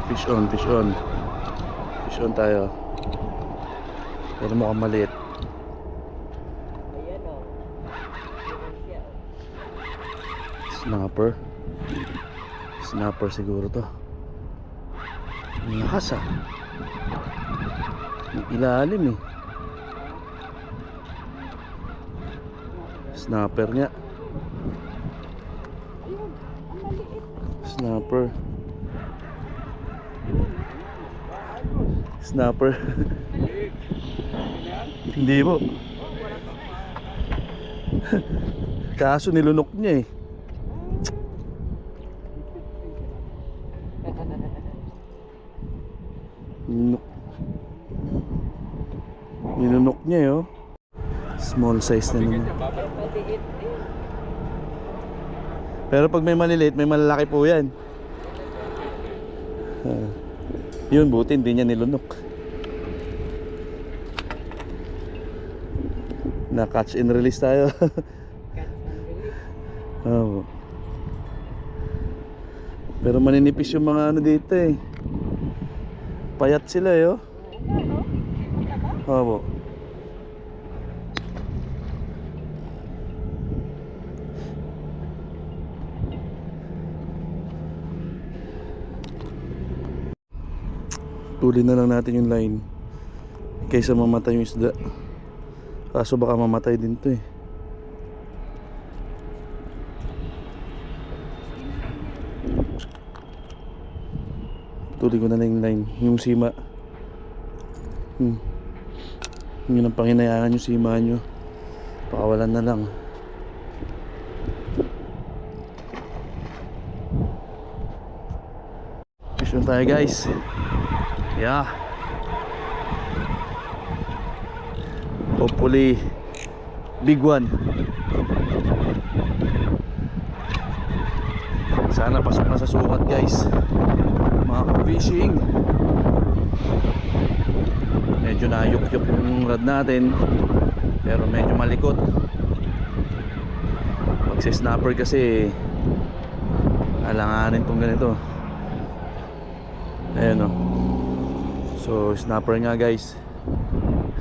Fish on, fish on. Fish on tayo. Pero mukhang maliit. Ayan o. Snapper. Snapper siguro to. Ang lakas ah. May ilalim eh. Snapper nga. Snapper. Snapper. Hindi po. Kaso nilunok niya eh. Nilunok niya eh oh. Small size na naman. Pero pag may maliliit, may malalaki po yan. Yun, buti hindi niya nilunok. Na catch and release tayo. Oh. Pero maninipis yung mga ano dito eh. Payat sila eh oh. Oo. Tuli na lang natin yung line kaysa mamatay yung isda. Kaso baka mamatay din to eh. Tuli ko na lang yung line, yung sima. Yun ang panghinayaan yung sima nyo. Pakawalan na lang. Mission tayo guys. Yeah. Hopefully big one. Sana pasok na sa sukat guys. Mga ka-fishing. Medyo nayuk-yuk yung rod natin. Pero medyo malikot. Pag si snapper kasi alanganin tong ganito. Ayan o. So snapper nga guys.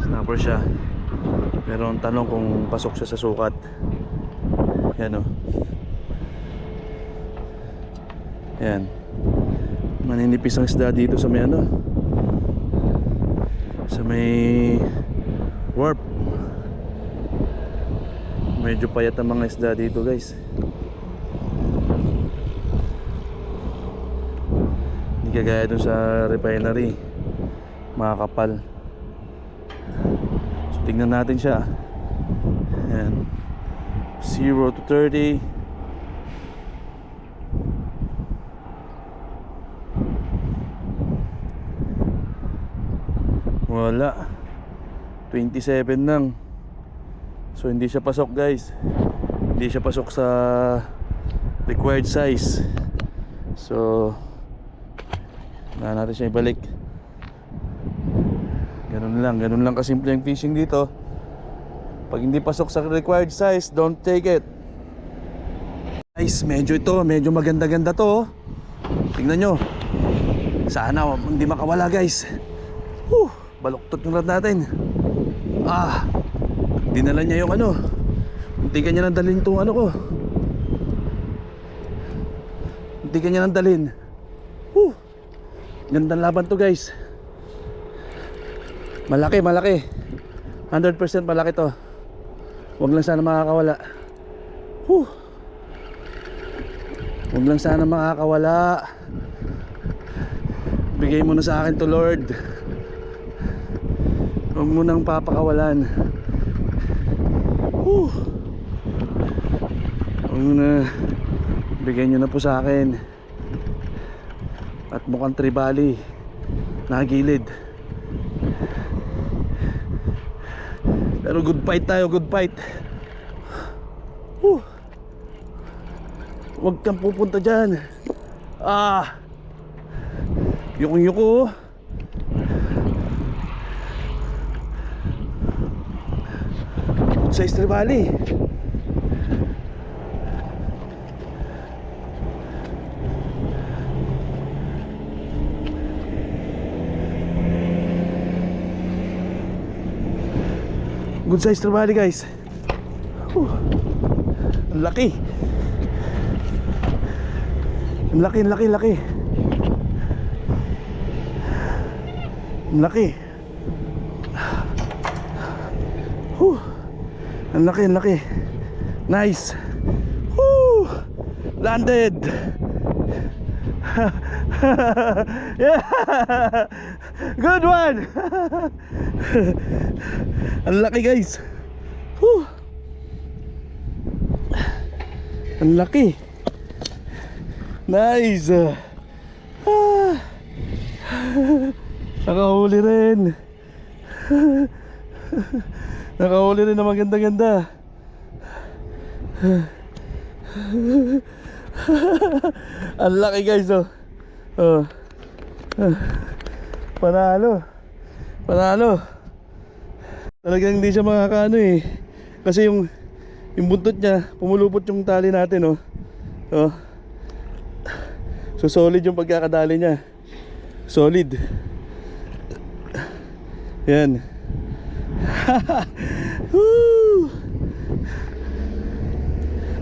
Snapper siya. Pero ang tanong kung pasok siya sa sukat. Ayan o. Ayan. Maninipis ang isda dito sa may ano, sa may warp. Medyo payat ang mga isda dito guys. Hindi kagaya dun sa refinery, makakapal. So tingnan natin siya. Ayan. 0 to 30. Wala. 27 lang. So hindi siya pasok guys. Hindi siya pasok sa required size. So na natin siya ibalik. Ganun lang kasimple yung fishing dito. Pag hindi pasok sa required size, don't take it. Guys, medyo maganda-ganda to. Tingnan nyo. Sana hindi makawala guys. Baluktot yung rod natin. Dinala niya yung ano. Hindi kanya nang dalhin itong ano ko. Hindi kanya nang dalhin. Gandang laban to guys. Malaki 100% malaki to. Huwag lang sana makakawala. Huwag lang sana makakawala. Bigay mo na sa akin to Lord. Huwag mo nang papakawalan. Huwag mo na. Bigyan nyo na po sa akin. At mukhang tribali nakagilid. Pero good fight tayo, good fight. Huwag kang pupunta dyan. Yukong-yuko. Good size tribali. Good size trevally guys. Ang laki. Ang laki, ang laki, laki. Ang laki. Ang laki, ang laki. Nice. Landed. Yeah. Good one. Ang laki guys. Ang laki. Nice. Nakahuli rin. Nakahuli rin na maganda-ganda. Ang laki guys oh. Panalo. Panalo. Talagang hindi siya makakaano eh. Kasi yung buntot niya, pumulupot yung tali natin oh. So solid yung pagkakadali niya. Solid. Yan. Woo!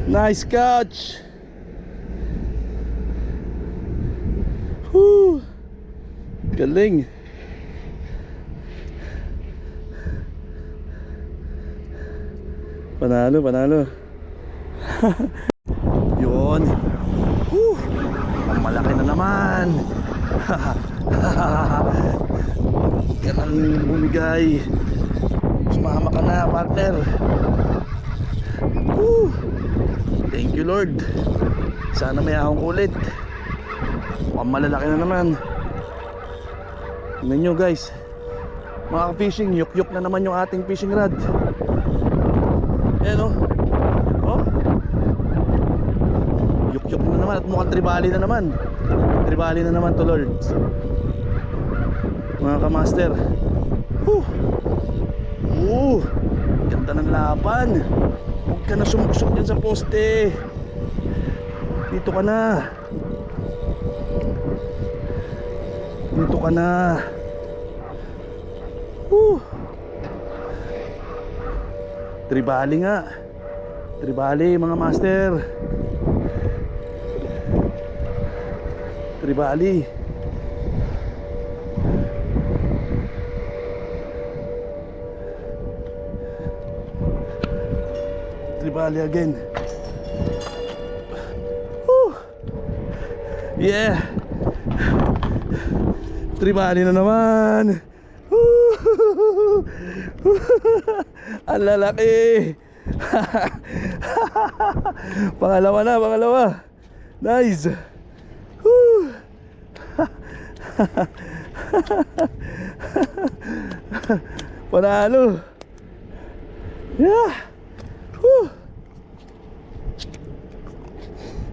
Nice catch. Woo! Galing. Panalo, panalo. Yun. Woo! Ang malaki na naman. Ganang bumigay. Sumama ka na partner. Woo! Thank you Lord. Sana may ahong ulit. Mukhang malalaki na naman. Tingnan nyo guys, mga ka-fishing, yuk-yuk na naman yung ating fishing rod. Ayan oh. Yuk-yuk na naman at mukhang tribali na naman. Tribali na naman to Lord. Mga ka-master. Ganda ng laban. Huwag ka na sumuksok dyan sa poste. Dito ka na. Dito ka na. Tribali nga. Tribali mga master. Tribali. Tribali again. Yeah. Tribali na naman. Ang lalaki. Pangalawa na, pangalawa. Nice. Panalo. Yeah.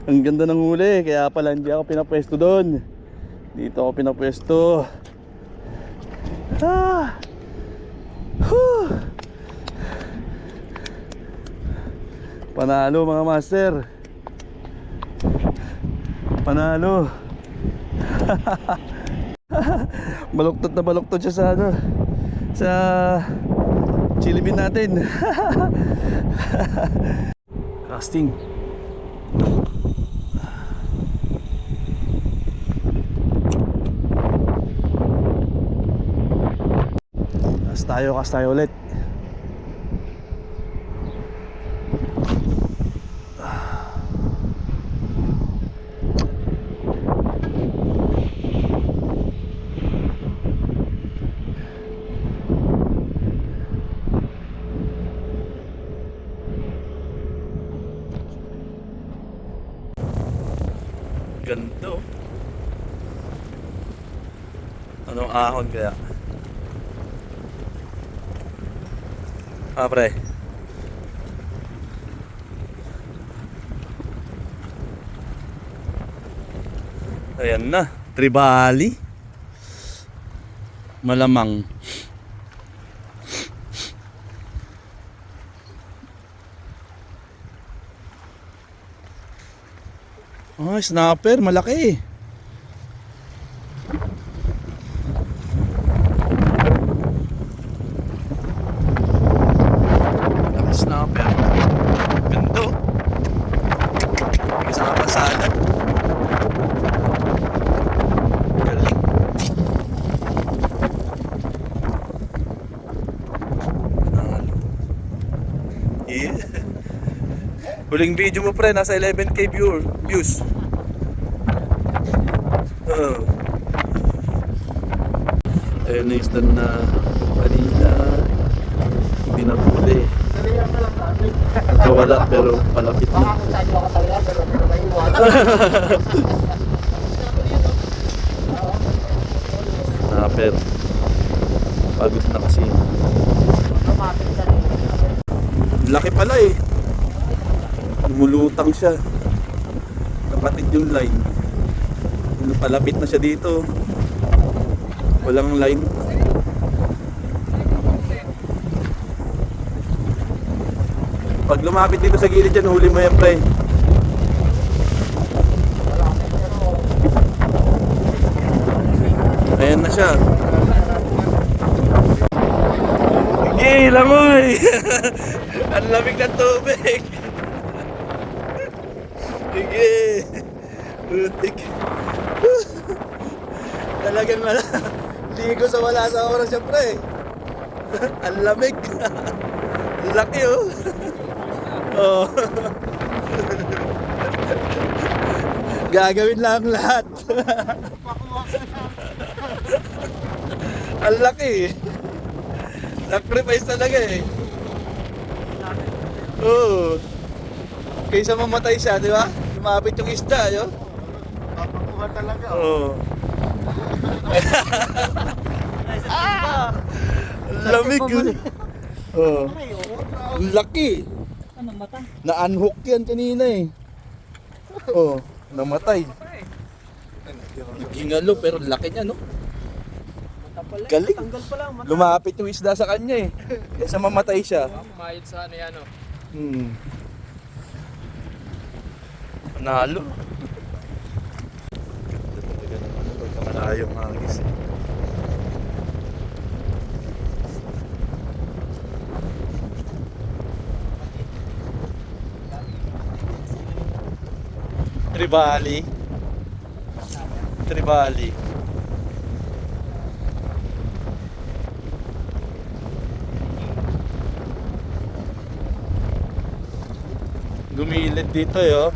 Ang ganda ng huli, kaya pala hindi ako pinapwesto doon. Dito ako pinapwesto. Panalo mga master. Panalo. Baluktot na baluktot siya sa sa chili bean natin. Casting. Cast tayo ulit. Ganito. Anong ahon kaya? Pre. Ayan na, tribali. Malamang. Snapper, malaki. Huling video mo pre, nasa 11k views. Ayun na yung stand na kanina. Hindi na huli. Wala pero palapit na. Snapper. Pagod na kasi. Laki pala eh. Lumulutang siya. Kapatid yung line. Palapit na siya dito. Walang line. Pag lumapit dito sa gilid dyan, huli mo yan pre. Ayan na siya. Sige, langoy! Ang lamig ng tubig. Sige. Butik. Talagang ligo sa wala sa oras siya pre. Ang lamig. Laki oh. Oh. Gagawin lang lahat. Ang laki. Sacrifice talaga eh. Oo. Kaysa mamatay siya, di ba? Lumapit yung isda, yo. Papakuha talaga. Oo. Lamig yun. Oo. Ang laki. Na-unhook yan kanina eh. Oo. Namatay. Gingalo pero laki niya no. Galing. Lumapit yung isda sa kanya eh. Kaysa mamatay siya. Mayad sa ano yan o. Panalo. Talaga naman pagkamalayong hangis eh. Tribali. Gumilid dito yo.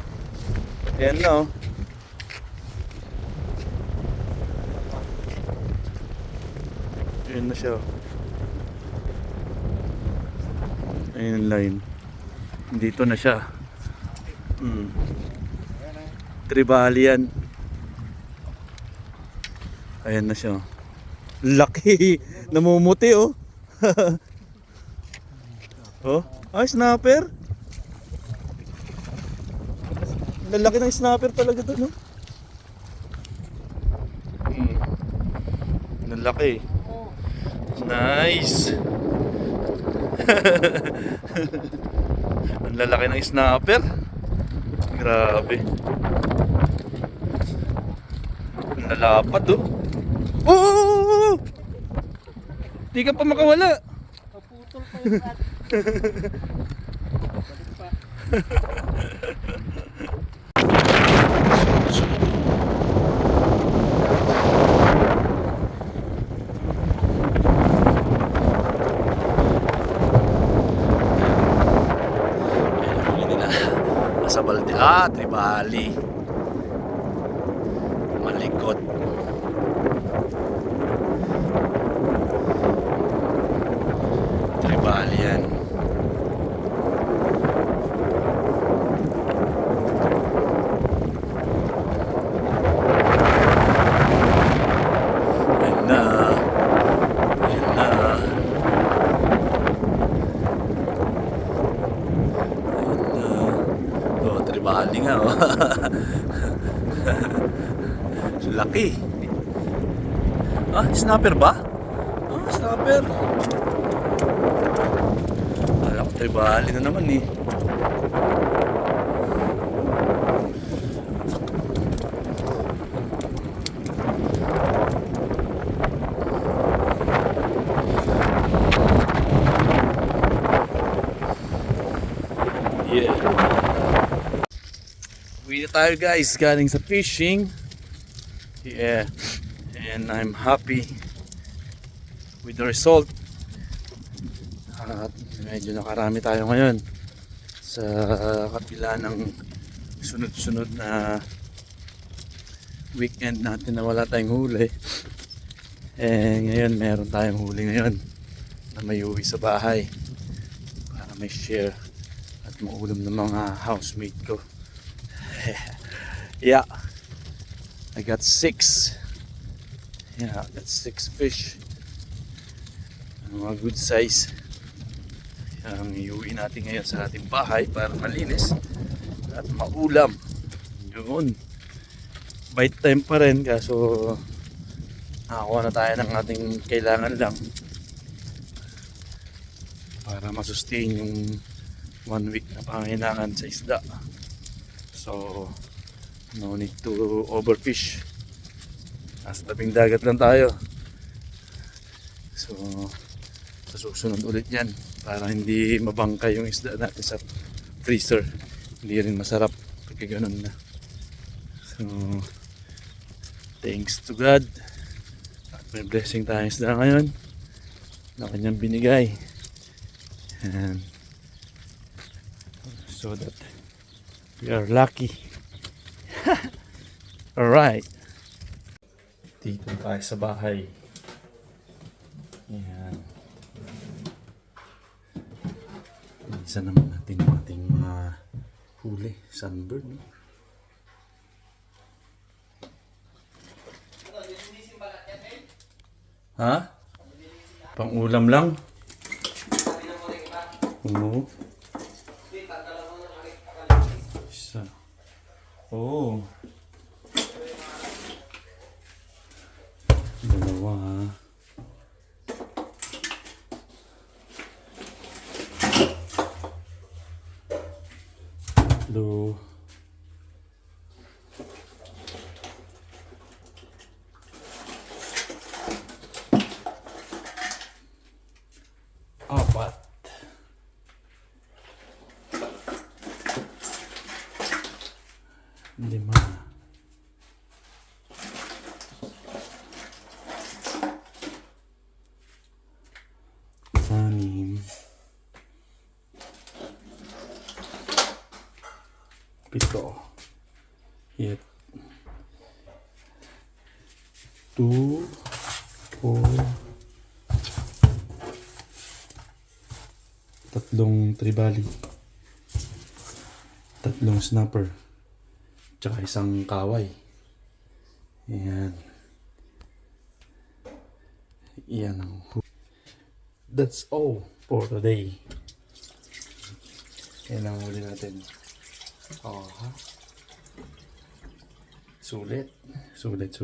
Yan no. Yan na siya. Ayun yung line. Dito na siya. Tribali yan. Ayan na siya. Laki. Namumuti oh. Oh, ay snapper. Lalaki ng snapper talaga to no. Lalaki. Nice. Ang lalaki ng snapper. Grabe. Nalapad oh. Oh! Di ka pa makawala. Naputol pa yung rat. Sa balde, tribali. Malikot. Tribali yan. Ayan na. Ayan na. Tribali nga oh. Laki. Snapper ba? Snapper. Alam ko tribali na naman eh. Yeah. Uwi na tayo guys, galing sa fishing. Yeah. And I'm happy with the result. At medyo nakarami tayo ngayon. sa kapila ng sunod-sunod na weekend natin na wala tayong huli. Ngayon meron tayong huli ngayon na may uwi sa bahay para may share at maulam ng mga housemate ko. Yeah, I got 6. Yeah, that's 6 fish. Mga good size. Ang iuwi natin ngayon sa ating bahay para malinis at maulam. Yun. Bite time pa rin kaso nakakuha na tayo ng ating kailangan lang para masustain yung 1 week na pangailangan sa isda. So no need to overfish. Nasa tabing dagat lang tayo. So sa susunod ulit yan para hindi mabangkay yung isda natin sa freezer. Hindi rin masarap pagka ganun na. So thanks to God at may blessing tayong isda ngayon na kanyang binigay, and so that we are lucky. Alright, dito tayo sa bahay. Yan. Isa naman natin yung ating mga huli. Sunbird, no? Ha? Pang-ulam lang? Oo. Isa. Oo. Dalawa, ha? Tatlo. Apat. Lima. Anim. Pito. Yet. 2, 4, tatlong tribali, tatlong snapper, tsaka isang kaway. Ayan. Yan ang that's all for today. Yan ang huli natin. Oh, ha? Sulit. Sulit.